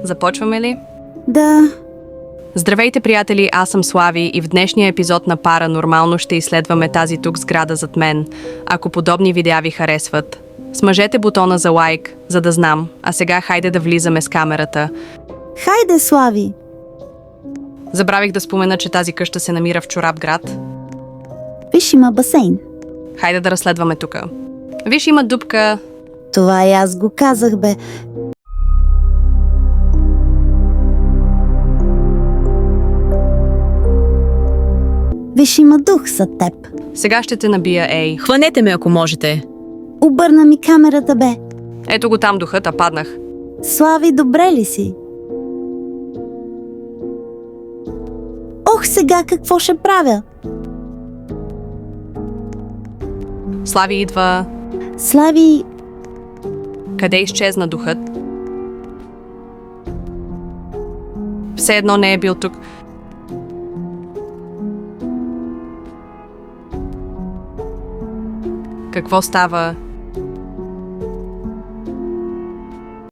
Започваме ли? Да. Здравейте, приятели, аз съм Слави и в днешния епизод на Паранормално ще изследваме тази тук сграда зад мен. Ако подобни видеа ви харесват, смажете бутона за лайк, за да знам. А сега хайде да влизаме с камерата. Хайде, Слави! Забравих да спомена, че тази къща се намира в Чорапград. Виж, има басейн. Хайде да разследваме тука. Виж, има дупка. Това и аз го казах, бе. Виж, има дух зад теб. Сега ще те набия, ей. Хванете ме, ако можете. Обърна ми камерата, бе. Ето го там духът, а паднах. Слави, добре ли си? Ох, сега какво ще правя? Слави идва. Слави, Къде изчезна духът? Все едно не е бил тук. Какво става?